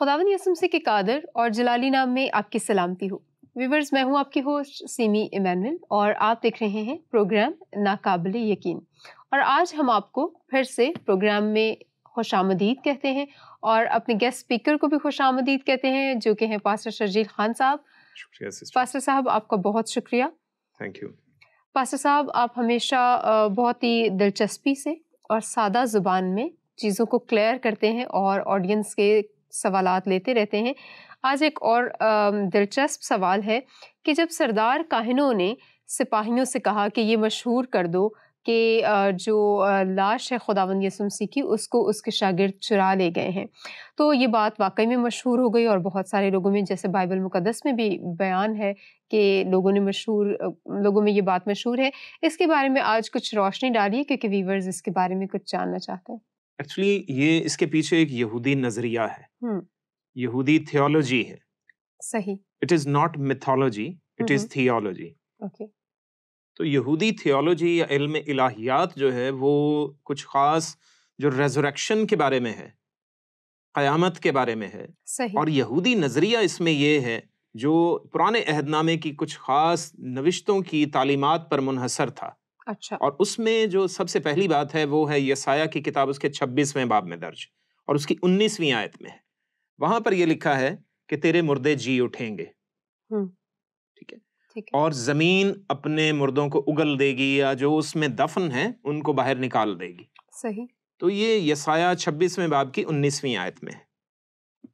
خداوند یسوع مسیح کے قادر اور جلالی نام میں آپ کی سلامتی ہو۔ ویورز، میں ہوں آپ کی ہوسٹ سیمی ایمینول اور آپ دیکھ رہے ہیں پروگرام ناقابل یقین، اور آج ہم آپ کو پھر سے پروگرام میں خوش آمدید کہتے ہیں اور اپنے گیسٹ اسپیکر کو بھی خوش آمدید کہتے ہیں، جو کہ ہیں پاسٹر شرجیل خان صاحب۔ شکریہ سسٹر۔ پاسٹر صاحب، آپ کا بہت شکریہ۔ Thank you. پاسٹر صاحب، آپ ہمیشہ بہت ہی دلچسپی سے اور سادہ زبان میں چیزوں کو کلیئر کرتے ہیں اور آڈینس کے سوالات لیتے رہتے ہیں۔ آج ایک اور دلچسپ سوال ہے کہ جب سردار کاہنوں نے سپاہیوں سے کہا کہ یہ مشہور کر دو کہ جو لاش ہے خداوند یسوع مسیح کی، اس کو اس کے شاگرد چرا لے گئے ہیں، تو یہ بات واقعی میں مشہور ہو گئی اور بہت سارے لوگوں میں، جیسے بائبل مقدس میں بھی بیان ہے کہ لوگوں میں یہ بات مشہور ہے۔ اس کے بارے میں آج کچھ روشنی ڈالیے کیونکہ ویورز اس کے بارے میں کچھ جاننا چاہتے ہیں۔ ایکچولی یہ اس کے پیچھے ایک یہودی نظریہ ہے، یہودی تھیولوجی ہے۔ صحیح۔ It is not mythology, it is theology. Okay. تو یہودی تھیولوجی یا علم الہیات جو ہے وہ کچھ خاص جو ریزوریکشن کے بارے میں ہے، قیامت کے بارے میں ہے۔ صحیح۔ اور یہودی نظریہ اس میں یہ ہے جو پرانے عہد نامے کی کچھ خاص نوشتوں کی تعلیمات پر منحصر تھا۔ اچھا۔ اور اس میں جو سب سے پہلی بات ہے وہ ہے یسایہ کی کتاب، اس کے 26ویں باب میں درج اور اس کی 19ویں آیت میں ہے۔ وہاں پر یہ لکھا ہے کہ تیرے مردے جی اٹھیں گے، ٹھیک ہے، اور زمین اپنے مردوں کو اگل دے گی، یا جو اس میں دفن ہیں ان کو باہر نکال دے گی۔ صحیح۔ تو یہ یسایہ 26ویں باب کی 19ویں آیت میں ہے۔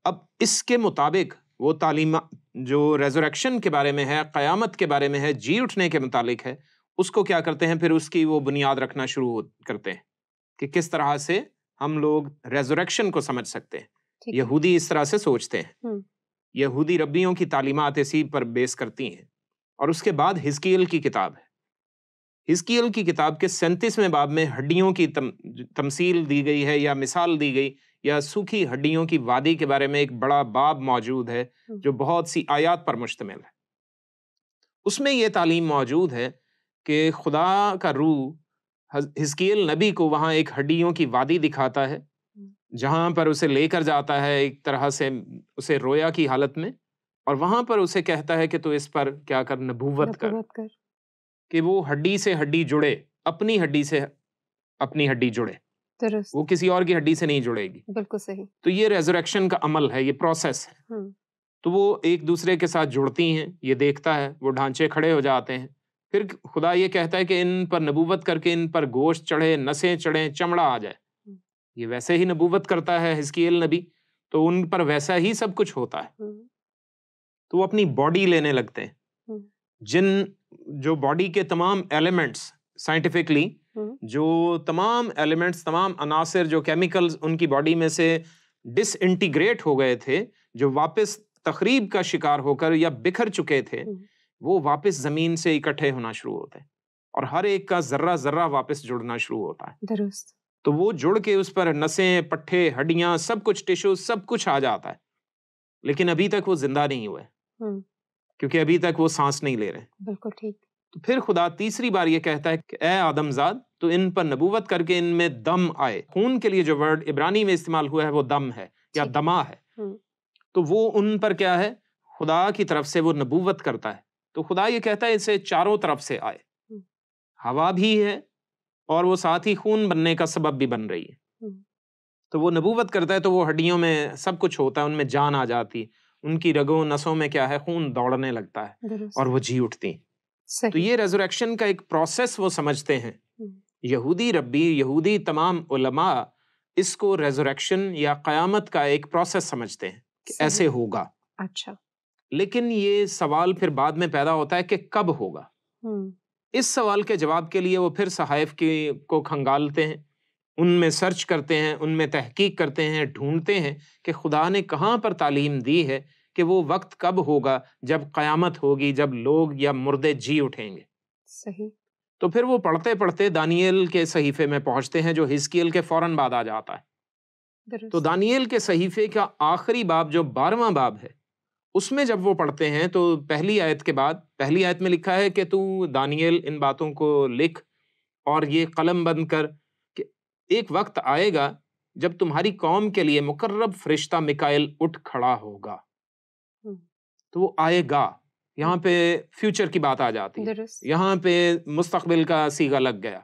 اب اس کے مطابق وہ تعلیم جو ریزوریکشن کے بارے میں ہے، قیامت کے بارے میں ہے، جی اٹھنے کے متعلق ہے، اس کو کیا کرتے ہیں، پھر اس کی وہ بنیاد رکھنا شروع کرتے ہیں کہ کس طرح سے ہم لوگ ریزوریکشن کو سمجھ سکتے ہیں۔ یہودی اس طرح سے سوچتے ہیں، یہودی ربیوں کی تعلیمات اسی پر بیس کرتی ہیں۔ اور اس کے بعد حزقیل کی کتاب ہے، حزقیل کی کتاب کے 37ویں باب میں ہڈیوں کی تمثیل دی گئی ہے یا مثال دی گئی، یا سوکھی ہڈیوں کی وادی کے بارے میں ایک بڑا باب موجود ہے جو بہت سی آیات پر مشتمل ہے۔ اس میں یہ تعلیم موجود ہے کہ خدا کا روح حزقیل نبی کو وہاں ایک ہڈیوں کی وادی دکھاتا ہے، جہاں پر اسے لے کر جاتا ہے ایک طرح سے اسے رویا کی حالت میں، اور وہاں پر اسے کہتا ہے کہ تو اس پر کیا کر، نبوت کر کہ وہ ہڈی سے ہڈی جڑے، اپنی ہڈی سے اپنی ہڈی جڑے، درست، وہ کسی اور کی ہڈی سے نہیں جڑے گی۔ بالکل صحیح۔ تو یہ ریزوریکشن کا عمل ہے، یہ پروسیس ہے۔ تو وہ ایک دوسرے کے ساتھ جڑتی ہیں، یہ دیکھتا ہے، وہ ڈھانچے کھڑے ہو جاتے ہیں۔ پھر خدا یہ کہتا ہے کہ ان پر نبوت کر کے ان پر گوشت چڑھے، نسیں چڑھیں، چمڑا آ جائے۔ یہ ویسے ہی نبوت کرتا ہے حزقیل نبی، تو ان پر ویسا ہی سب کچھ ہوتا ہے۔ تو وہ اپنی باڈی لینے لگتے ہیں، جو باڈی کے تمام ایلیمنٹس سائنٹیفکلی، جو تمام ایلیمنٹس، تمام عناصر، جو کیمیکلز ان کی باڈی میں سے ڈس انٹیگریٹ ہو گئے تھے، جو واپس تخریب کا شکار ہو کر یا بکھر چکے تھے، وہ واپس زمین سے اکٹھے ہونا شروع ہوتے ہیں، اور ہر ایک کا ذرہ ذرہ واپس جڑنا شروع ہوتا ہے۔ درست۔ تو وہ جڑ کے اس پر نسیں، پٹھے، ہڈیاں، سب کچھ، ٹیشو، سب کچھ آ جاتا ہے، لیکن ابھی تک وہ زندہ نہیں ہوئے، کیونکہ ابھی تک وہ سانس نہیں لے رہے۔ بالکل ٹھیک۔ تو پھر خدا تیسری بار یہ کہتا ہے کہ اے آدم زاد، تو ان پر نبوت کر کے ان میں دم آئے۔ خون کے لیے جو ورڈ عبرانی میں استعمال ہوا ہے وہ دم ہے یا دما ہے۔ تو وہ ان پر کیا ہے، خدا کی طرف سے وہ نبوت کرتا ہے۔ تو خدا یہ کہتا ہے اسے چاروں طرف سے آئے، ہوا بھی ہے اور وہ ساتھ ہی خون بننے کا سبب بھی بن رہی ہے۔ تو وہ نبوت کرتا ہے تو وہ ہڈیوں میں سب کچھ ہوتا ہے، ان میں جان آ جاتی، ان کی رگوں نسوں میں کیا ہے، خون دوڑنے لگتا ہے اور وہ جی اٹھتی۔ تو یہ ریزوریکشن کا ایک پروسیس وہ سمجھتے ہیں یہودی ربی، یہودی تمام علماء اس کو ریزوریکشن یا قیامت کا ایک پروسیس سمجھتے ہیں کہ ایسے ہوگا۔ اچھا، لیکن یہ سوال پھر بعد میں پیدا ہوتا ہے کہ کب ہوگا۔ اس سوال کے جواب کے لیے وہ پھر صحائف کو کھنگالتے ہیں، ان میں سرچ کرتے ہیں، ان میں تحقیق کرتے ہیں، ڈھونڈتے ہیں کہ خدا نے کہاں پر تعلیم دی ہے کہ وہ وقت کب ہوگا جب قیامت ہوگی، جب لوگ یا مردے جی اٹھیں گے۔ صحیح۔ تو پھر وہ پڑھتے پڑھتے دانییل کے صحیفے میں پہنچتے ہیں جو حزقیل کے فوراً بعد آ جاتا ہے۔ تو دانییل کے صحیفے کا آخری باب جو 12واں باب ہے، اس میں جب وہ پڑھتے ہیں تو پہلی آیت کے بعد، پہلی آیت میں لکھا ہے کہ تو دانییل ان باتوں کو لکھ اور یہ قلم بند کر کہ ایک وقت آئے گا جب تمہاری قوم کے لیے مقرب فرشتہ میکائیل اٹھ کھڑا ہوگا. تو وہ آئے گا، یہاں پہ فیوچر کی بات آ جاتی ہے، یہاں پہ مستقبل کا صیغہ لگ گیا.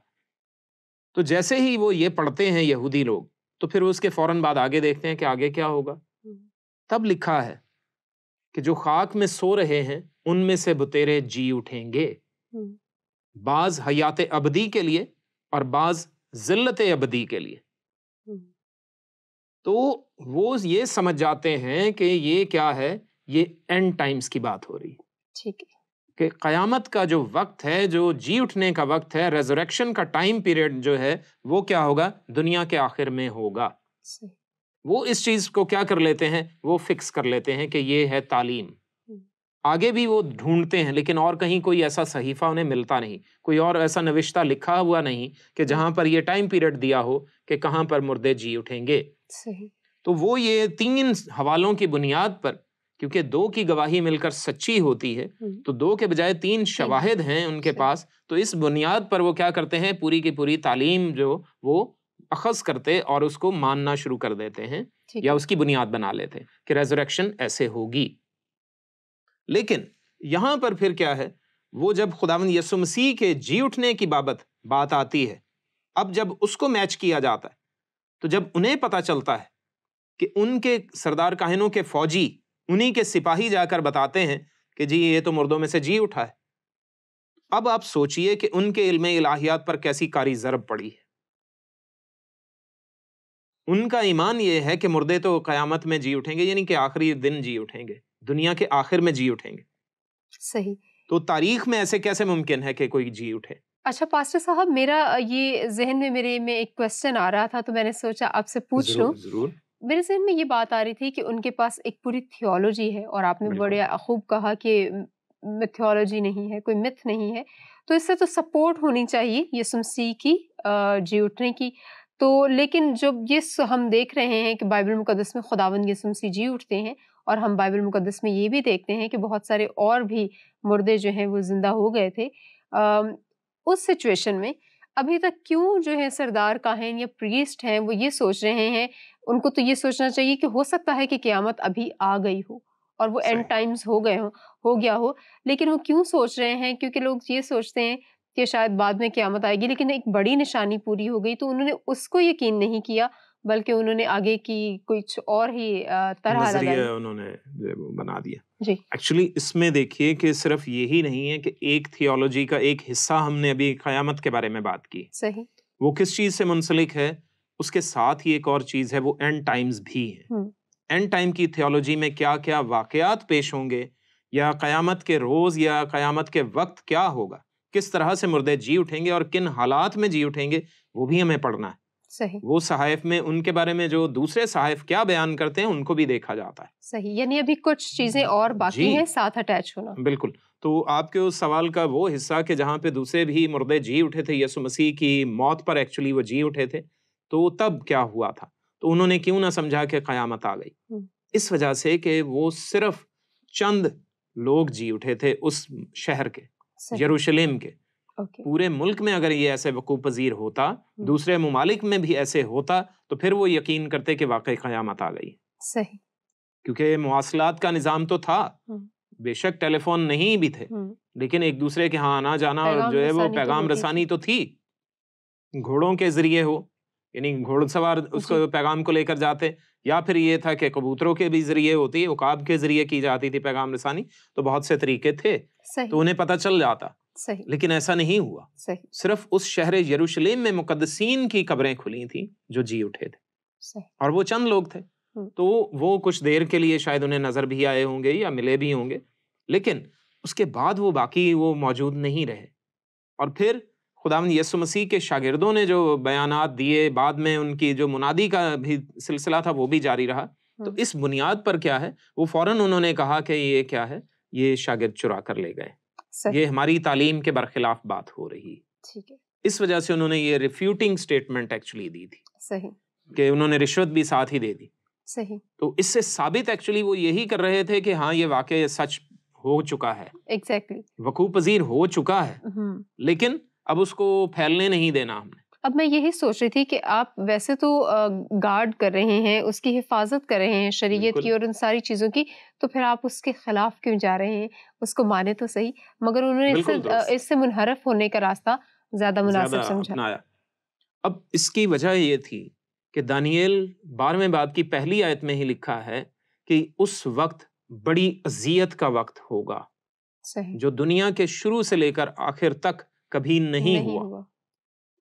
تو جیسے ہی وہ یہ پڑھتے ہیں یہودی لوگ، تو پھر اس کے فوراً بعد آگے دیکھتے ہیں کہ آگے کیا ہوگا. تب لکھا ہے کہ جو خاک میں سو رہے ہیں ان میں سے بتیرے جی اٹھیں گے، بعض حیات ابدی کے لیے اور بعض ذلت ابدی کے لیے. تو وہ یہ سمجھ جاتے ہیں کہ یہ کیا ہے، یہ اینڈ ٹائمز کی بات ہو رہی ہے. ٹھیک ہے کہ قیامت کا جو وقت ہے، جو جی اٹھنے کا وقت ہے، ریزریکشن کا ٹائم پیریڈ جو ہے وہ کیا ہوگا، دنیا کے آخر میں ہوگا. وہ اس چیز کو کیا کر لیتے ہیں، وہ فکس کر لیتے ہیں کہ یہ ہے تعلیم. آگے بھی وہ ڈھونڈتے ہیں لیکن اور کہیں کوئی ایسا صحیفہ انہیں ملتا نہیں، کوئی اور ایسا نوشتہ لکھا ہوا نہیں کہ جہاں پر یہ ٹائم پیریڈ دیا ہو کہ کہاں پر مردے جی اٹھیں گے. تو وہ یہ 3 حوالوں کی بنیاد پر، کیونکہ 2 کی گواہی مل کر سچی ہوتی ہے، تو 2 کے بجائے 3 شواہد ہیں ان کے پاس. تو اس بنیاد پر وہ کیا کرتے ہیں، پوری کی پوری تعلیم جو وہ اخذ کرتے اور اس کو ماننا شروع کر دیتے ہیں، یا اس کی بنیاد بنا لیتے ہیں کہ ریزریکشن ایسے ہوگی. لیکن یہاں پر پھر کیا ہے، وہ جب خداوند یسوع مسیح کے جی اٹھنے کی بات آتی ہے، اب جب اس کو میچ کیا جاتا ہے، تو جب انہیں پتا چلتا ہے کہ ان کے سردار کاہنوں کے فوجی، انہی کے سپاہی جا کر بتاتے ہیں کہ جی یہ تو مردوں میں سے جی اٹھا ہے. اب آپ سوچئے کہ ان کے علم الہیات پر کیسی کاری ضرب پڑی ہے. ان کا ایمان یہ ہے کہ مردے تو قیامت میں جی اٹھیں گے، یعنی کہ آخری دن جی اٹھیں گے، دنیا کے آخر میں جی اٹھیں گے. صحیح. تو تاریخ میں ایسے کیسے ممکن ہے کہ کوئی جی اٹھے؟ اچھا پاسٹر صاحب، میرا یہ ذہن میں میرے میں ایک کوسچن آ رہا تھا، تو میں نے سوچا آپ سے پوچھ لوں. ضرور. میرے ذہن میں یہ بات آ رہی تھی کہ ان کے پاس ایک پوری تھیولوجی ہے، اور آپ نے بڑے خوب کہا کہ میتھولوجی نہیں ہے، کوئی متھ نہیں ہے. تو اس سے تو سپورٹ ہونی چاہیے یسوع مسیح کی جی اٹھنے کی. تو لیکن جب یہ ہم دیکھ رہے ہیں کہ بائبل مقدس میں خداوند یسوع مسیح جی اٹھتے ہیں، اور ہم بائبل مقدس میں یہ بھی دیکھتے ہیں کہ بہت سارے اور بھی مردے جو ہیں وہ زندہ ہو گئے تھے. اس سچویشن میں ابھی تک کیوں جو ہے سردار کاہن یا پریسٹ ہیں وہ یہ سوچ رہے ہیں؟ ان کو تو یہ سوچنا چاہیے کہ ہو سکتا ہے کہ قیامت ابھی آ گئی ہو اور وہ اینڈ ٹائمز ہو گیا ہو، لیکن وہ کیوں سوچ رہے ہیں؟ کیونکہ لوگ یہ سوچتے ہیں کہ شاید بعد میں قیامت آئے گی، لیکن ایک بڑی نشانی پوری ہو گئی تو انہوں نے اس کو یقین نہیں کیا، بلکہ انہوں نے آگے کی کچھ اور ہی طرح نظریہ انہوں نے بنا دیا. جی ایکچولی اس میں دیکھیے کہ صرف یہی نہیں ہے کہ ایک تھیولوجی کا ایک حصہ ہم نے ابھی قیامت کے بارے میں بات کی. صحیح. وہ کس چیز سے منسلک ہے، اس کے ساتھ ہی ایک اور چیز ہے، وہ اینڈ ٹائمز بھی ہے. اینڈ ٹائم کی تھیولوجی میں کیا کیا واقعات پیش ہوں گے، یا قیامت کے روز یا قیامت کے وقت کیا ہوگا، کس طرح سے مردے جی اٹھیں گے اور کن حالات میں جی اٹھیں گے، وہ بھی ہمیں پڑھنا ہے. صحیح. وہ صحائف میں ان کے بارے میں جو دوسرے صحائف کیا بیان کرتے ہیں ان کو بھی دیکھا جاتا ہے. صحیح، یعنی ابھی کچھ چیزیں اور باقی ہیں ساتھ اٹیچ ہونا. بالکل. تو آپ کے اس سوال کا وہ حصہ کہ جہاں پہ دوسرے بھی مردے جی اٹھے تھے، یسوع مسیح کی موت پر ایکچولی وہ جی اٹھے تھے، تو تب کیا ہوا تھا؟ تو انہوں نے کیوں نہ سمجھا کہ قیامت آ گئی؟ اس وجہ سے کہ وہ صرف چند لوگ جی اٹھے تھے اس شہر کے، یروشلم کے. پورے ملک میں اگر یہ ایسے وقوع پذیر ہوتا، دوسرے ممالک میں بھی ایسے ہوتا، تو پھر وہ یقین کرتے کہ واقعی قیامت آ گئی. صحیح. کیونکہ مواصلات کا نظام تو تھا، بے شک ٹیلی فون نہیں بھی تھے، لیکن ایک دوسرے کے ہاں آنا جانا اور جو ہے وہ پیغام رسانی تو تھی. گھوڑوں کے ذریعے ہو، یعنی گھوڑ سوار اس کو پیغام کو لے کر جاتے، یا پھر یہ تھا کہ کبوتروں کے بھی ذریعے ہوتی، عقاب کے ذریعے کی جاتی تھی پیغام رسانی. تو بہت سے طریقے تھے، تو انہیں پتہ چل جاتا. لیکن ایسا نہیں ہوا. صرف اس شہر یروشلم میں مقدسین کی قبریں کھلی تھیں جو جی اٹھے تھے، اور وہ چند لوگ تھے. تو وہ کچھ دیر کے لیے شاید انہیں نظر بھی آئے ہوں گے یا ملے بھی ہوں گے، لیکن اس کے بعد وہ باقی وہ موجود نہیں رہے. اور پھر خداوند یسوع مسیح کے شاگردوں نے جو بیانات دیے، بعد میں ان کی جو منادی کا بھی سلسلہ تھا وہ بھی جاری رہا. تو اس بنیاد پر کیا ہے، وہ فوراً انہوں نے کہا کہ یہ کیا ہے، یہ شاگرد چرا کر لے گئے، یہ ہماری تعلیم کے برخلاف بات ہو رہی ہے. اس وجہ سے انہوں نے یہ ریفیوٹنگ سٹیٹمنٹ ایکچولی دی تھی. صحیح. کہ انہوں نے رشوت بھی ساتھ ہی دے دی. صحیح. تو اس سے ثابت ایکچولی وہ یہی کر رہے تھے کہ ہاں یہ واقعہ سچ ہو چکا ہے، ایگزیکٹلی وقوع پذیر ہو چکا ہے، لیکن اب اس کو پھیلنے نہیں دینا ہم نے. اب میں یہی سوچ رہی تھی کہ آپ ویسے تو گارڈ کر رہے ہیں، اس کی حفاظت کر رہے ہیں شریعت کی اور ان ساری چیزوں کی، تو پھر آپ اس کے خلاف کیوں جا رہے ہیں؟ اس کو مانے تو صحیح، مگر انہوں نے اس سے منحرف ہونے کا راستہ زیادہ مناسب سمجھا۔ اب اس کی وجہ یہ تھی کہ دانیل 12ویں باب کی پہلی آیت میں ہی لکھا ہے کہ اس وقت بڑی اذیت کا وقت ہوگا جو دنیا کے شروع سے لے کر آخر تک کبھی نہیں ہوا۔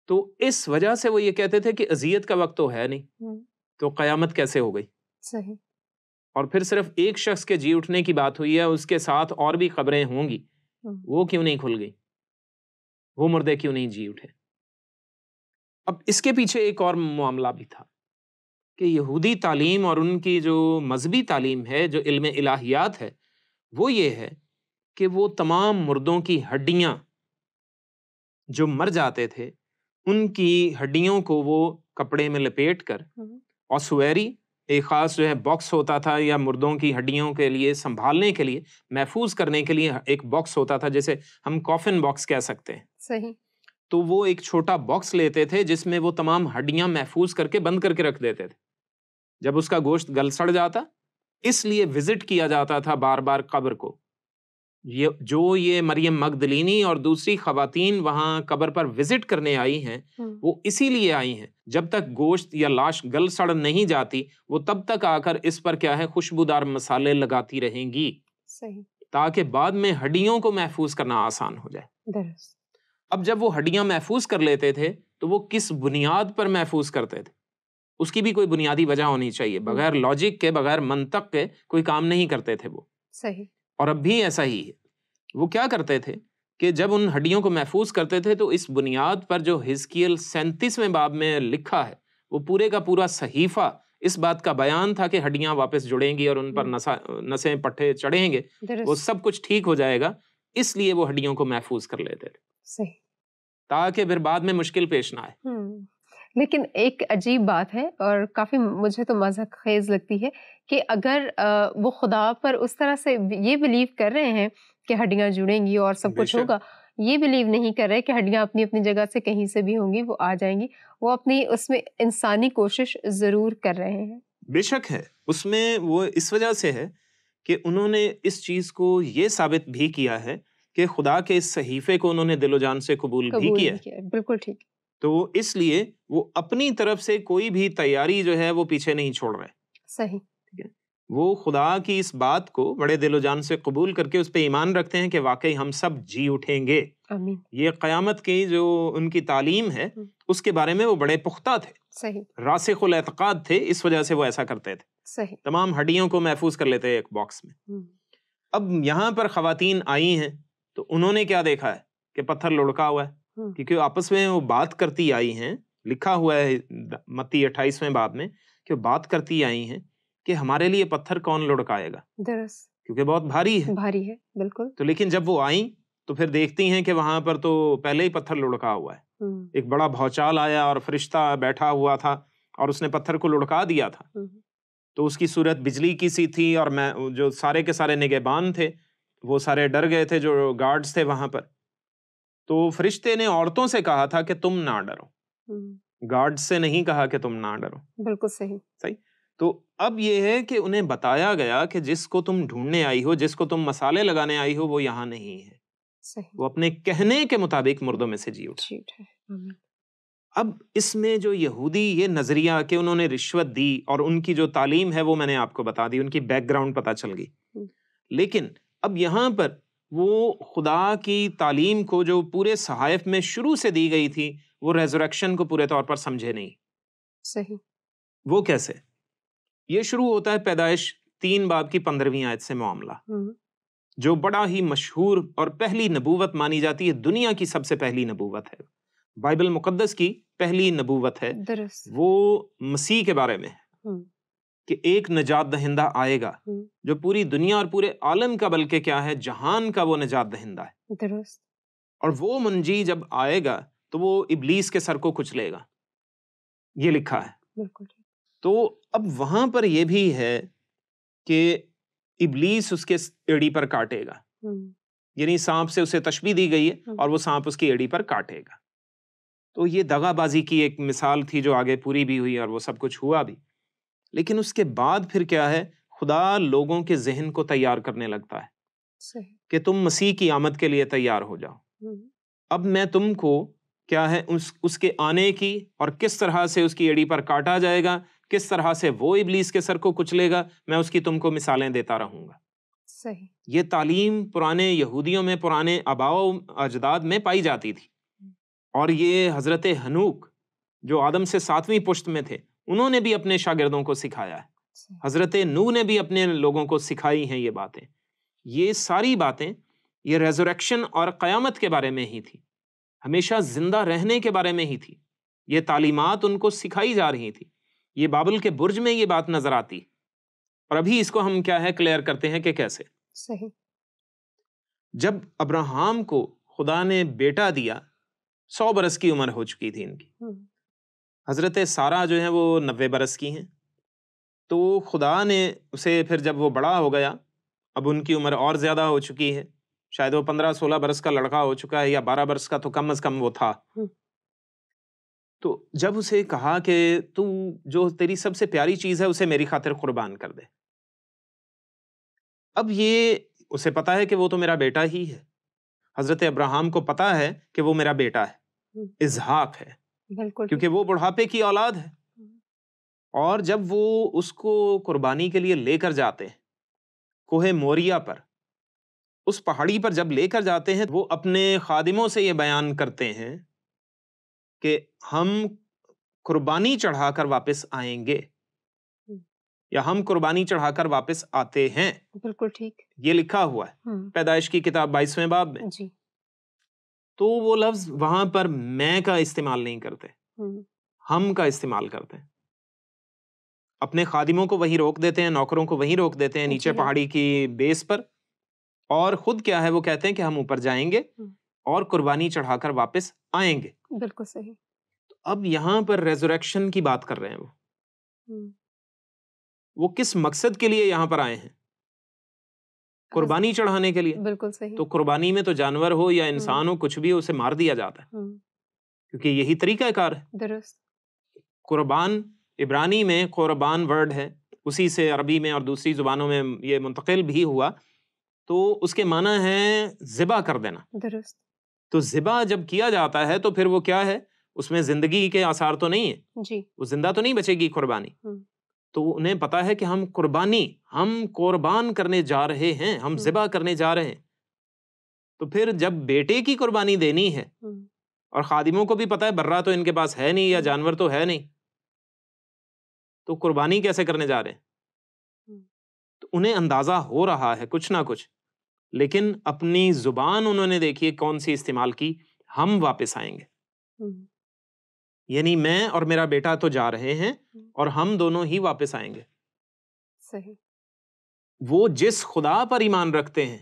تو اس وجہ سے وہ یہ کہتے تھے کہ اذیت کا وقت تو ہے نہیں، تو قیامت کیسے ہو گئی؟ صحیح۔ اور پھر صرف ایک شخص کے جی اٹھنے کی بات ہوئی ہے، اس کے ساتھ اور بھی خبریں ہوں گی، وہ کیوں نہیں کھل گئی؟ وہ مردے کیوں نہیں جی اٹھے؟ اب اس کے پیچھے ایک اور معاملہ بھی تھا کہ یہودی تعلیم اور ان کی جو مذہبی تعلیم ہے، جو علم الہیات ہے، وہ یہ ہے کہ وہ تمام مردوں کی ہڈیاں جو مر جاتے تھے، ان کی ہڈیوں کو وہ کپڑے میں لپیٹ کر اور سویری ایک خاص جو ہے باکس ہوتا تھا، یا مردوں کی ہڈیوں کے لیے سنبھالنے کے لیے، محفوظ کرنے کے لیے ایک باکس ہوتا تھا، جیسے ہم کافن باکس کہہ سکتے ہیں۔ صحیح۔ تو وہ ایک چھوٹا باکس لیتے تھے جس میں وہ تمام ہڈیاں محفوظ کر کے بند کر کے رکھ دیتے تھے۔ جب اس کا گوشت گل سڑ جاتا، اس لیے وزٹ کیا جاتا تھا بار بار قبر کو۔ یہ مریم مگدلینی اور دوسری خواتین وہاں قبر پر وزٹ کرنے آئی ہیں، وہ اسی لیے آئی ہیں، جب تک گوشت یا لاش گل سڑ نہیں جاتی، وہ تب تک آ کر اس پر کیا ہے، خوشبودار مسالے لگاتی رہیں گی، صحیح، تاکہ بعد میں ہڈیوں کو محفوظ کرنا آسان ہو جائے۔ درست۔ اب جب وہ ہڈیاں محفوظ کر لیتے تھے تو وہ کس بنیاد پر محفوظ کرتے تھے؟ اس کی بھی کوئی بنیادی وجہ ہونی چاہیے، بغیر لاجک کے، بغیر منطق کے کوئی کام نہیں کرتے تھے وہ۔ صحیح۔ اور اب بھی ایسا ہی ہے۔ وہ کیا کرتے تھے کہ جب ان ہڈیوں کو محفوظ کرتے تھے تو اس بنیاد پر جو حزقیل 37ویں باب میں لکھا ہے، وہ پورے کا پورا صحیفہ اس بات کا بیان تھا کہ ہڈیاں واپس جڑیں گی اور ان پر نسیں پٹھے چڑھیں گے، وہ سب کچھ ٹھیک ہو جائے گا، اس لیے وہ ہڈیوں کو محفوظ کر لیتے تھے، صحیح، تاکہ پھر بعد میں مشکل پیش نہ آئے۔ لیکن ایک عجیب بات ہے اور کافی مجھے تو مضحک خیز لگتی ہے کہ اگر وہ خدا پر اس طرح سے یہ بلیو کر رہے ہیں کہ ہڈیاں جڑیں گی اور سب کچھ ہوگا، یہ بلیو نہیں کر رہے کہ ہڈیاں اپنی اپنی جگہ سے کہیں سے بھی ہوں گی، وہ آ جائیں گی، وہ اپنی اس میں انسانی کوشش ضرور کر رہے ہیں۔ بے شک ہے، اس میں وہ اس وجہ سے ہے کہ انہوں نے اس چیز کو یہ ثابت بھی کیا ہے کہ خدا کے اس صحیفے کو انہوں نے دل و جان سے قبول بھی کیا ہے۔ بالکل ٹھیک۔ تو اس لیے وہ اپنی طرف سے کوئی بھی تیاری جو ہے وہ پیچھے نہیں چھوڑ رہے۔ صحیح۔ ٹھیک ہے، وہ خدا کی اس بات کو بڑے دل و جان سے قبول کر کے اس پہ ایمان رکھتے ہیں کہ واقعی ہم سب جی اٹھیں گے۔ آمین۔ یہ قیامت کی جو ان کی تعلیم ہے اس کے بارے میں وہ بڑے پختہ تھے، صحیح، راسخ الاعتقاد تھے، اس وجہ سے وہ ایسا کرتے تھے۔ صحیح۔ تمام ہڈیوں کو محفوظ کر لیتے ایک باکس میں۔ اب یہاں پر خواتین آئی ہیں تو انہوں نے کیا دیکھا ہے کہ پتھر لڑکا ہوا ہے، کیونکہ آپس میں وہ بات کرتی آئی ہیں، لکھا ہوا ہے متی 28ویں باب میں کہ بات کرتی آئی ہیں کہ ہمارے لیے پتھر کون لڑکائے گا، درست، کیونکہ بہت بھاری ہے۔ بھاری ہے، بالکل۔ تو لیکن جب وہ آئیں تو پھر دیکھتی ہیں کہ وہاں پر تو پہلے ہی پتھر لڑکا ہوا ہے، ایک بڑا بھوچال آیا اور فرشتہ بیٹھا ہوا تھا اور اس نے پتھر کو لڑکا دیا تھا۔ تو اس کی صورت بجلی کی سی تھی، اور میں جو سارے کے سارے نگہبان تھے وہ سارے ڈر گئے تھے، جو گارڈز تھے وہاں پر۔ تو فرشتے نے عورتوں سے کہا تھا کہ تم نہ ڈرو، گارڈ سے نہیں کہا کہ تم نہ ڈرو۔ بالکل صحیح۔ صحیح۔ تو اب یہ ہے کہ انہیں بتایا گیا کہ جس کو تم ڈھونڈنے آئی ہو، جس کو تم مسالے لگانے آئی ہو، وہ یہاں نہیں ہے، صحیح، وہ اپنے کہنے کے مطابق مردوں میں سے جی اٹھا۔ اب اس میں جو یہودی یہ نظریہ کہ انہوں نے رشوت دی اور ان کی جو تعلیم ہے وہ میں نے آپ کو بتا دی، ان کی بیک گراؤنڈ پتہ چل گئی، لیکن اب یہاں پر وہ خدا کی تعلیم کو جو پورے صحائف میں شروع سے دی گئی تھی، وہ ریزریکشن کو پورے طور پر سمجھے نہیں۔ صحیح۔ وہ کیسے؟ یہ شروع ہوتا ہے پیدائش 3 باب کی 15ویں آیت سے معاملہ، جو بڑا ہی مشہور اور پہلی نبوت مانی جاتی ہے، دنیا کی سب سے پہلی نبوت ہے، بائبل مقدس کی پہلی نبوت ہے۔ درست۔ وہ مسیح کے بارے میں ہے کہ ایک نجات دہندہ آئے گا جو پوری دنیا اور پورے عالم کا، بلکہ کیا ہے، جہان کا وہ نجات دہندہ ہے۔ درست۔ اور وہ منجی جب آئے گا تو وہ ابلیس کے سر کو کچلے گا، یہ لکھا ہے۔ بالکل۔ تو اب وہاں پر یہ بھی ہے کہ ابلیس اس کے ایڑی پر کاٹے گا، یعنی سانپ سے اسے تشبیہ دی گئی ہے اور وہ سانپ اس کی ایڑی پر کاٹے گا۔ تو یہ دغا بازی کی ایک مثال تھی جو آگے پوری بھی ہوئی اور وہ سب کچھ ہوا بھی. لیکن اس کے بعد پھر کیا ہے, خدا لوگوں کے ذہن کو تیار کرنے لگتا ہے کہ تم مسیح کی آمد کے لیے تیار ہو جاؤ. اب میں تم کو کیا ہے اس کے آنے کی اور کس طرح سے اس کی ایڑی پر کاٹا جائے گا, کس طرح سے وہ ابلیس کے سر کو کچلے گا, میں اس کی تم کو مثالیں دیتا رہوں گا. صحیح. یہ تعلیم پرانے یہودیوں میں, پرانے آباء و اجداد میں پائی جاتی تھی. اور یہ حضرت ہنوک جو آدم سے 7ویں پشت میں تھے, انہوں نے بھی اپنے شاگردوں کو سکھایا ہے. حضرت نوح نے بھی اپنے لوگوں کو سکھائی ہیں یہ باتیں. یہ ساری باتیں یہ ریزوریکشن اور قیامت کے بارے میں ہی تھی, ہمیشہ زندہ رہنے کے بارے میں ہی تھی. یہ تعلیمات ان کو سکھائی جا رہی تھی. یہ بابل کے برج میں یہ بات نظر آتی, اور ابھی اس کو ہم کیا ہے کلیئر کرتے ہیں کہ کیسے. صحیح. جب ابراہیم کو خدا نے بیٹا دیا, 100 برس کی عمر ہو چکی تھی ان کی. حضرت سارہ جو ہیں وہ 90 برس کی ہیں. تو خدا نے اسے پھر جب وہ بڑا ہو گیا, اب ان کی عمر اور زیادہ ہو چکی ہے, شاید وہ 15-16 برس کا لڑکا ہو چکا ہے, یا 12 برس کا تو کم از کم وہ تھا. تو جب اسے کہا کہ تو جو تیری سب سے پیاری چیز ہے اسے میری خاطر قربان کر دے. اب یہ اسے پتا ہے کہ وہ تو میرا بیٹا ہی ہے. حضرت ابراہیم کو پتا ہے کہ وہ میرا بیٹا ہے, اسحاق ہے, بالکل, کیونکہ وہ بڑھاپے کی اولاد ہے. اور جب وہ اس کو قربانی کے لیے لے کر جاتے ہیں کوہ موریا پر, اس پہاڑی پر جب لے کر جاتے ہیں, وہ اپنے خادموں سے یہ بیان کرتے ہیں کہ ہم قربانی چڑھا کر واپس آئیں گے, یا ہم قربانی چڑھا کر واپس آتے ہیں. بالکل ٹھیک. یہ لکھا ہوا ہے پیدائش کی کتاب 22ویں باب میں. جی. تو وہ لفظ وہاں پر میں کا استعمال نہیں کرتے, ہم کا استعمال کرتے ہیں. اپنے خادموں کو وہیں روک دیتے ہیں, نوکروں کو وہیں روک دیتے ہیں نیچے پہاڑی کی بیس پر, اور خود کیا ہے وہ کہتے ہیں کہ ہم اوپر جائیں گے اور قربانی چڑھا کر واپس آئیں گے. بالکل صحیح. اب یہاں پر ریزوریکشن کی بات کر رہے ہیں. وہ کس مقصد کے لیے یہاں پر آئے ہیں؟ قربانی چڑھانے کے لیے. بالکل صحیح. تو قربانی میں تو جانور ہو یا انسان ہو, کچھ بھی ہو, اسے مار دیا جاتا ہے, کیونکہ یہی طریقہ کار ہے. درست. قربان عبرانی میں قربان ورڈ ہے, اسی سے عربی میں اور دوسری زبانوں میں یہ منتقل بھی ہوا, تو اس کے معنی ہے ذبح کر دینا. درست. تو ذبح جب کیا جاتا ہے تو پھر وہ کیا ہے, اس میں زندگی کے آثار تو نہیں ہے جی, وہ زندہ تو نہیں بچے گی قربانی. تو انہیں پتا ہے کہ ہم قربان کرنے جا رہے ہیں, ہم ذبح کرنے جا رہے ہیں. تو پھر جب بیٹے کی قربانی دینی ہے, اور خادموں کو بھی پتا ہے برہ تو ان کے پاس ہے نہیں یا جانور تو ہے نہیں, تو قربانی کیسے کرنے جا رہے ہیں؟ تو انہیں اندازہ ہو رہا ہے کچھ نہ کچھ, لیکن اپنی زبان انہوں نے دیکھیے کون سی استعمال کی, ہم واپس آئیں گے. یعنی میں اور میرا بیٹا تو جا رہے ہیں اور ہم دونوں ہی واپس آئیں گے. صحیح. وہ جس خدا پر ایمان رکھتے ہیں,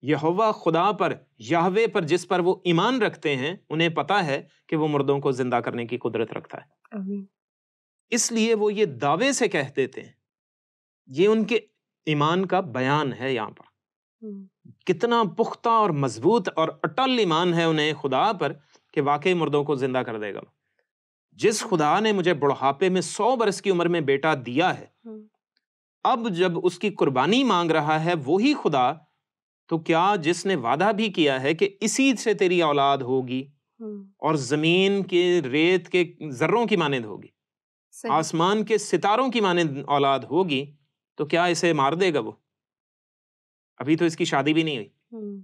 یہوہ خدا پر, یہوے پر جس پر وہ ایمان رکھتے ہیں, انہیں پتا ہے کہ وہ مردوں کو زندہ کرنے کی قدرت رکھتا ہے. آمین. اس لیے وہ یہ دعوے سے کہہ دیتے ہیں, یہ ان کے ایمان کا بیان ہے. یہاں پر کتنا پختہ اور مضبوط اور اٹل ایمان ہے انہیں خدا پر کہ واقعی مردوں کو زندہ کر دے گا. جس خدا نے مجھے بڑھاپے میں 100 برس کی عمر میں بیٹا دیا ہے, اب جب اس کی قربانی مانگ رہا ہے وہی خدا, تو کیا جس نے وعدہ بھی کیا ہے کہ اسی سے تیری اولاد ہوگی اور زمین کے ریت کے ذروں کی مانند ہوگی, آسمان کے ستاروں کی مانند اولاد ہوگی, تو کیا اسے مار دے گا وہ؟ ابھی تو اس کی شادی بھی نہیں ہوئی.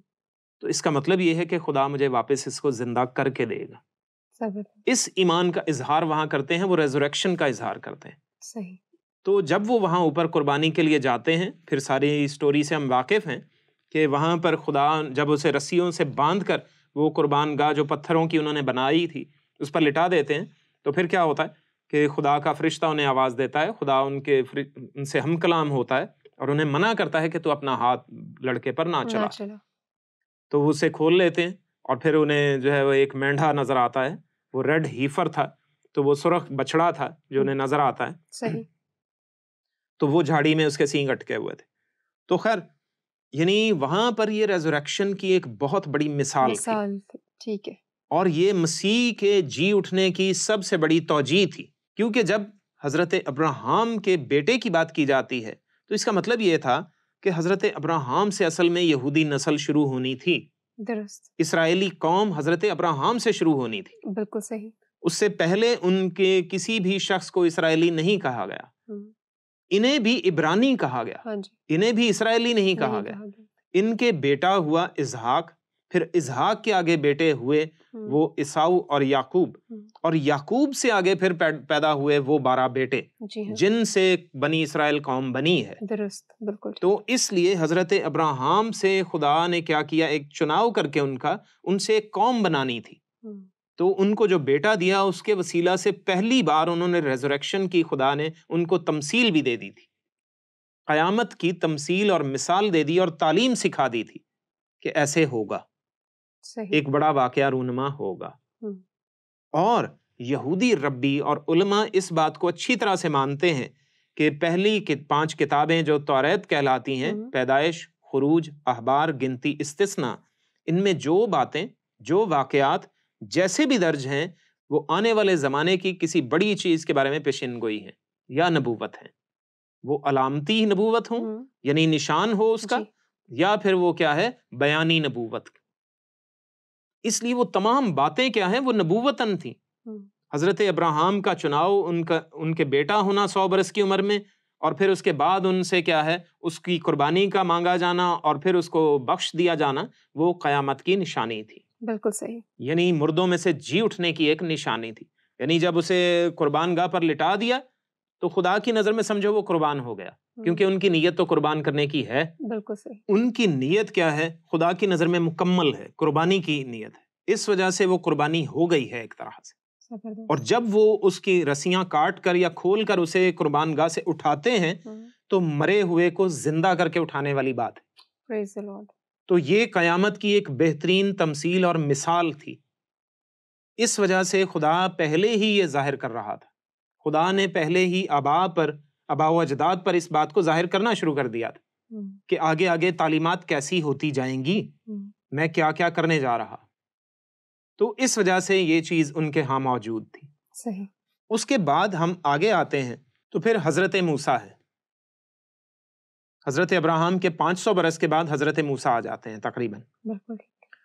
تو اس کا مطلب یہ ہے کہ خدا مجھے واپس اس کو زندہ کر کے دے گا. اس ایمان کا اظہار وہاں کرتے ہیں, وہ ریزوریکشن کا اظہار کرتے ہیں. صحیح. تو جب وہ وہاں اوپر قربانی کے لیے جاتے ہیں, پھر ساری سٹوری سے ہم واقف ہیں کہ وہاں پر خدا جب اسے رسیوں سے باندھ کر وہ قربان گاہ جو پتھروں کی انہوں نے بنائی تھی اس پر لٹا دیتے ہیں, تو پھر کیا ہوتا ہے کہ خدا کا فرشتہ انہیں آواز دیتا ہے, خدا ان سے ہم کلام ہوتا ہے اور انہیں منع کرتا ہے کہ تو اپنا ہاتھ لڑکے پر نہ چلا. تو وہ اسے کھول لیتے ہیں, اور پھر انہیں جو ہے وہ ایک مینڈھا نظر آتا ہے, وہ ریڈ ہیفر تھا, تو وہ سرخ بچڑا تھا جو انہیں نظر آتا ہے. صحیح. تو وہ جھاڑی میں اس کے سینگ اٹکے ہوئے تھے. تو خیر یعنی وہاں پر یہ ریزوریکشن کی ایک بہت بڑی مثال تھی. ٹھیک ہے. اور یہ مسیح کے جی اٹھنے کی سب سے بڑی توجیہ تھی، کیونکہ جب حضرت ابراہیم کے بیٹے کی بات کی جاتی ہے تو اس کا مطلب یہ تھا کہ حضرت ابراہیم سے اصل میں یہودی نسل شروع ہونی تھی، درست، اسرائیلی قوم حضرت ابراہیم سے شروع ہونی تھی، بالکل صحیح، اس سے پہلے ان کے کسی بھی شخص کو اسرائیلی نہیں کہا گیا، انہیں بھی عبرانی کہا گیا، ہاں جی، انہیں بھی اسرائیلی نہیں کہا گیا، ان کے بیٹا ہوا اسحاق، پھر اسحاق کے آگے بیٹے ہوئے وہ عیساؤ اور یعقوب، اور یعقوب سے آگے پھر پیدا ہوئے وہ 12 بیٹے جن سے بنی اسرائیل قوم بنی ہے، درست، بالکل۔ تو اس لیے حضرت ابراہیم سے خدا نے کیا کیا، ایک چناؤ کر کے ان سے ایک قوم بنانی تھی، تو ان کو جو بیٹا دیا اس کے وسیلہ سے پہلی بار انہوں نے ریزریکشن کی، خدا نے ان کو تمثیل بھی دے دی تھی، قیامت کی تمثیل اور مثال دے دی اور تعلیم سکھا دی تھی کہ ایسے ہوگا، ایک بڑا واقعہ رونما ہوگا۔ اور یہودی ربی اور علماء اس بات کو اچھی طرح سے مانتے ہیں کہ پہلی 5 کتابیں جو توریت کہلاتی ہیں، پیدائش، خروج، اخبار، گنتی، استثناء، ان میں جو باتیں، جو واقعات جیسے بھی درج ہیں وہ آنے والے زمانے کی کسی بڑی چیز کے بارے میں پیشین گوئی ہیں یا نبوت ہیں، وہ علامتی نبوت ہوں یعنی نشان ہو اس کا، یا پھر وہ کیا ہے، بیانی نبوت۔ اس لیے وہ تمام باتیں کیا ہیں، وہ نبوتاً تھیں۔ حضرت ابراہیم کا چناؤ، ان کے بیٹا ہونا 100 برس کی عمر میں، اور پھر اس کے بعد ان سے کیا ہے، اس کی قربانی کا مانگا جانا اور پھر اس کو بخش دیا جانا، وہ قیامت کی نشانی تھی۔ بالکل صحیح، یعنی مردوں میں سے جی اٹھنے کی ایک نشانی تھی، یعنی جب اسے قربان گاہ پر لٹا دیا تو خدا کی نظر میں سمجھو وہ قربان ہو گیا، کیونکہ ان کی نیت تو قربان کرنے کی ہے۔ بالکل صحیح، ان کی نیت کیا ہے، خدا کی نظر میں مکمل ہے، قربانی کی نیت ہے، اس وجہ سے وہ قربانی ہو گئی ہے ایک طرح سے۔ اور جب وہ اس کی رسیاں کاٹ کر یا کھول کر اسے قربان گاہ سے اٹھاتے ہیں تو مرے ہوئے کو زندہ کر کے اٹھانے والی بات ہے۔ Praise the Lord۔ تو یہ قیامت کی ایک بہترین تمثیل اور مثال تھی، اس وجہ سے خدا پہلے ہی یہ ظاہر کر رہا تھا، خدا نے پہلے ہی آباء و اجداد پر اس بات کو ظاہر کرنا شروع کر دیا تھا کہ آگے آگے تعلیمات کیسی ہوتی جائیں گی، میں کیا کیا کرنے جا رہا، تو اس وجہ سے یہ چیز ان کے ہاں موجود تھی۔ صحیح۔ اس کے بعد ہم آگے آتے ہیں تو پھر حضرت موسیٰ ہے، حضرت ابراہیم کے 500 برس کے بعد حضرت موسیٰ آ جاتے ہیں تقریباً،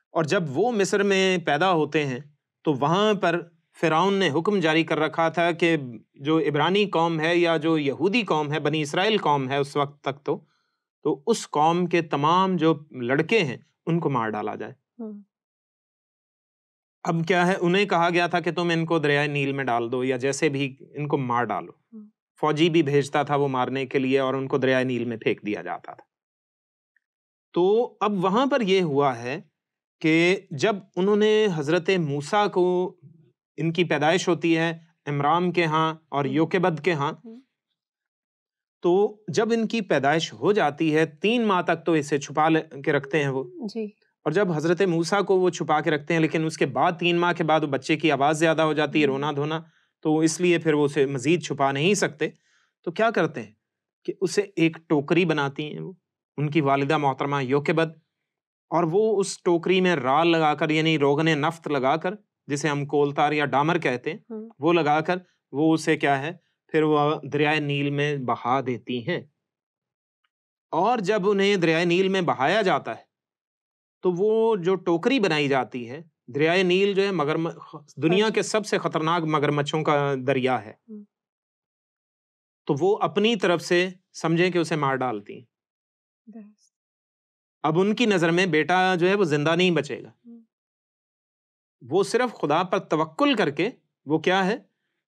اور جب وہ مصر میں پیدا ہوتے ہیں تو وہاں پر فرعون نے حکم جاری کر رکھا تھا کہ جو عبرانی قوم ہے یا جو یہودی قوم ہے، بنی اسرائیل قوم ہے اس وقت تک، تو اس قوم کے تمام جو لڑکے ہیں ان کو مار ڈالا جائے۔ اب کیا ہے، انہیں کہا گیا تھا کہ تم ان کو دریائے نیل میں ڈال دو یا جیسے بھی ان کو مار ڈالو، فوجی بھی بھیجتا تھا وہ مارنے کے لیے اور ان کو دریائے نیل میں پھینک دیا جاتا تھا۔ تو اب وہاں پر یہ ہوا ہے کہ جب انہوں نے حضرت موسیٰ کو، ان کی پیدائش ہوتی ہے عمرام کے ہاں اور یوکبد کے ہاں، تو جب ان کی پیدائش ہو جاتی ہے 3 ماہ تک تو اسے چھپا کے رکھتے ہیں وہ جی، اور جب حضرت موسیٰ کو وہ چھپا کے رکھتے ہیں، لیکن اس کے بعد 3 ماہ کے بعد وہ بچے کی آواز زیادہ ہو جاتی ہے، رونا دھونا، تو اس لیے پھر وہ اسے مزید چھپا نہیں سکتے، تو کیا کرتے ہیں کہ اسے ایک ٹوکری بناتی ہیں وہ ان کی والدہ محترمہ یوکبد، اور وہ اس ٹوکری میں رال لگا کر، یعنی روغن نفت لگا کر، جسے ہم کولتار یا ڈامر کہتے ہیں، وہ لگا کر وہ اسے کیا ہے پھر وہ دریائے نیل میں بہا دیتی ہیں، اور جب انہیں دریائے نیل میں بہایا جاتا ہے تو وہ جو ٹوکری بنائی جاتی ہے، دریائے نیل جو ہے دنیا کے سب سے خطرناک مگرمچھوں کا دریا ہے، تو وہ اپنی طرف سے سمجھیں کہ اسے مار ڈالتی ہیں۔ اب ان کی نظر میں بیٹا جو ہے وہ زندہ نہیں بچے گا، وہ صرف خدا پر توکل کر کے وہ کیا ہے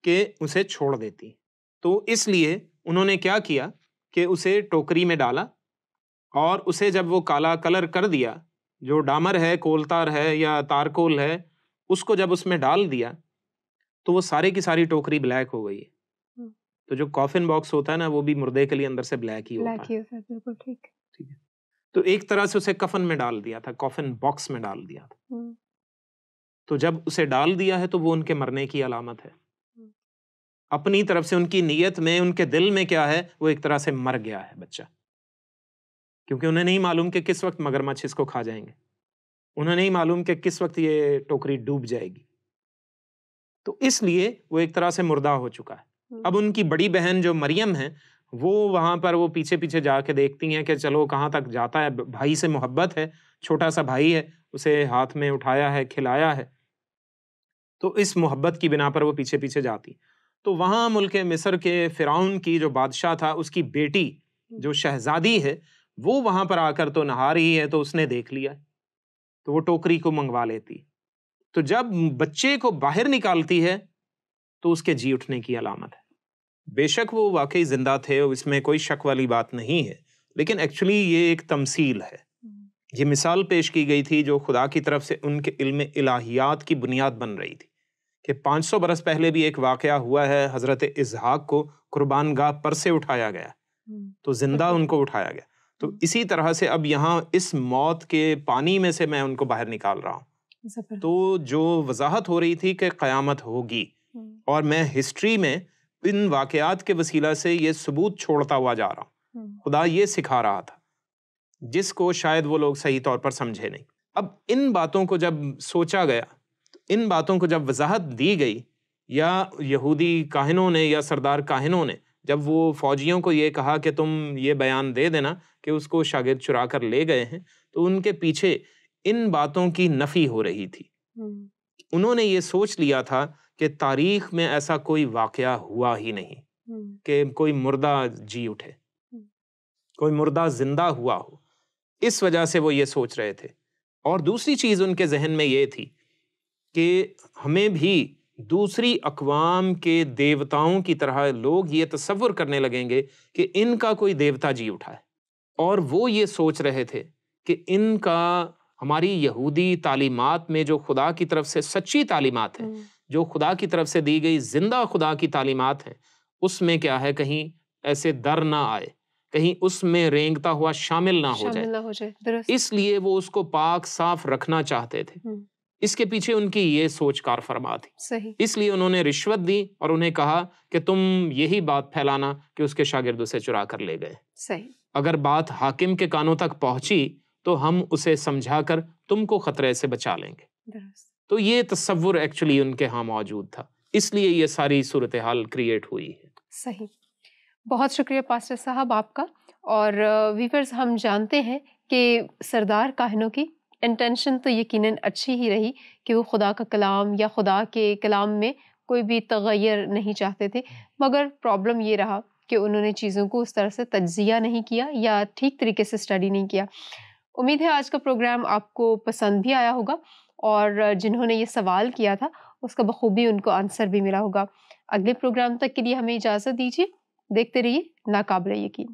کہ اسے چھوڑ دیتی ہیں، تو اس لیے انہوں نے کیا کیا کہ اسے ٹوکری میں ڈالا، اور اسے جب وہ کالا کلر کر دیا، جو ڈامر ہے، کولتار ہے یا تارکول ہے، اس کو جب اس میں ڈال دیا تو وہ سارے کی ساری ٹوکری بلیک ہو گئی ہے۔ تو جو کافن باکس ہوتا ہے نا، وہ بھی مردے کے لیے اندر سے بلیک ہی ہوتا ہے، بالکل ٹھیک ہے، تو ایک طرح سے اسے کفن میں ڈال دیا تھا، کافن باکس میں ڈال دیا تھا، تو جب اسے ڈال دیا ہے تو وہ ان کے مرنے کی علامت ہے، اپنی طرف سے ان کی نیت میں، ان کے دل میں کیا ہے، وہ ایک طرح سے مر گیا ہے بچہ، کیونکہ انہیں نہیں معلوم کہ کس وقت مگرمچھ اس کو کھا جائیں گے۔ انہیں نہیں معلوم کہ کس وقت یہ ٹوکری ڈوب جائے گی. تو اس لیے وہ ایک طرح سے مردہ ہو چکا ہے. اب ان کی بڑی بہن جو مریم ہے وہ وہاں پر وہ پیچھے پیچھے جا کے دیکھتی ہیں کہ چلو کہاں تک جاتا ہے. بھائی سے محبت ہے, چھوٹا سا بھائی ہے, اسے ہاتھ میں اٹھایا ہے, کھلایا ہے, تو اس محبت کی بنا پر وہ پیچھے پیچھے جاتی. تو وہاں ملک مصر کے فرعون کی جو بادشاہ تھا, اس کی بیٹی جو شہزادی ہے وہ وہاں پر آ کر تو نہا رہی ہے, تو اس نے دیکھ لیا, تو وہ ٹوکری کو منگوا لیتی. تو جب بچے کو باہر نکالتی ہے تو اس کے جی اٹھنے کی علامت ہے. بے شک وہ واقعی زندہ تھے, اس میں کوئی شک والی بات نہیں ہے, لیکن ایکچولی یہ ایک تمثیل ہے. یہ مثال پیش کی گئی تھی جو خدا کی طرف سے ان کے علم الہیات کی بنیاد بن رہی تھی, کہ 500 برس پہلے بھی ایک واقعہ ہوا ہے, حضرت اسحاق کو قربان گاہ پر سے اٹھایا گیا, تو زندہ ان کو اٹھایا گیا. تو اسی طرح سے اب یہاں اس موت کے پانی میں سے میں ان کو باہر نکال رہا ہوں. تو جو وضاحت ہو رہی تھی کہ قیامت ہوگی, اور میں ہسٹری میں ان واقعات کے وسیلہ سے یہ ثبوت چھوڑتا ہوا جا رہا ہوں. خدا یہ سکھا رہا تھا جس کو شاید وہ لوگ صحیح طور پر سمجھے نہیں. اب ان باتوں کو جب سوچا گیا, ان باتوں کو جب وضاحت دی گئی, یا یہودی کاہنوں نے یا سردار کاہنوں نے جب وہ فوجیوں کو یہ کہا کہ تم یہ بیان دے دینا کہ اس کو شاگرد چرا کر لے گئے ہیں, تو ان کے پیچھے ان باتوں کی نفی ہو رہی تھی. انہوں نے یہ سوچ لیا تھا کہ تاریخ میں ایسا کوئی واقعہ ہوا ہی نہیں کہ کوئی مردہ جی اٹھے, کوئی مردہ زندہ ہوا ہو. اس وجہ سے وہ یہ سوچ رہے تھے. اور دوسری چیز ان کے ذہن میں یہ تھی کہ ہمیں بھی دوسری اقوام کے دیوتاؤں کی طرح لوگ یہ تصور کرنے لگیں گے کہ ان کا کوئی دیوتا جی اٹھا ہے. اور وہ یہ سوچ رہے تھے کہ ان کا ہماری یہودی تعلیمات میں جو خدا کی طرف سے سچی تعلیمات ہیں, جو خدا کی طرف سے دی گئی زندہ خدا کی تعلیمات ہیں, اس میں کیا ہے, کہیں ایسے در نہ آئے, کہیں اس میں رینگتا ہوا شامل نہ ہو جائے. اس لیے وہ اس کو پاک صاف رکھنا چاہتے تھے. اس کے پیچھے ان کی یہ سوچ کار فرما تھی. اس لیے انہوں نے رشوت دی اور انہیں کہا کہ تم یہی بات پھیلانا کہ اس کے شاگرد اسے چرا کر لے گئے. اگر بات حاکم کے کانوں تک پہنچی تو ہم اسے سمجھا کر تم کو خطرے سے بچا لیں گے. تو یہ تصور ایکچولی ان کے ہاں موجود تھا, اس لیے یہ ساری صورتحال کریٹ ہوئی ہے. صحیح, بہت شکریہ پاسٹر صاحب آپ کا. اور ویورز, ہم جانتے ہیں کہ سردار کاہنوں کی انٹینشن تو یقیناً اچھی ہی رہی کہ وہ خدا کا کلام یا خدا کے کلام میں کوئی بھی تغیر نہیں چاہتے تھے, مگر پرابلم یہ رہا کہ انہوں نے چیزوں کو اس طرح سے تجزیہ نہیں کیا یا ٹھیک طریقے سے اسٹڈی نہیں کیا. امید ہے آج کا پروگرام آپ کو پسند بھی آیا ہوگا, اور جنہوں نے یہ سوال کیا تھا اس کا بخوبی ان کو آنسر بھی ملا ہوگا. اگلے پروگرام تک کے لیے ہمیں اجازت دیجیے. دیکھتے رہیے ناقابل یقین.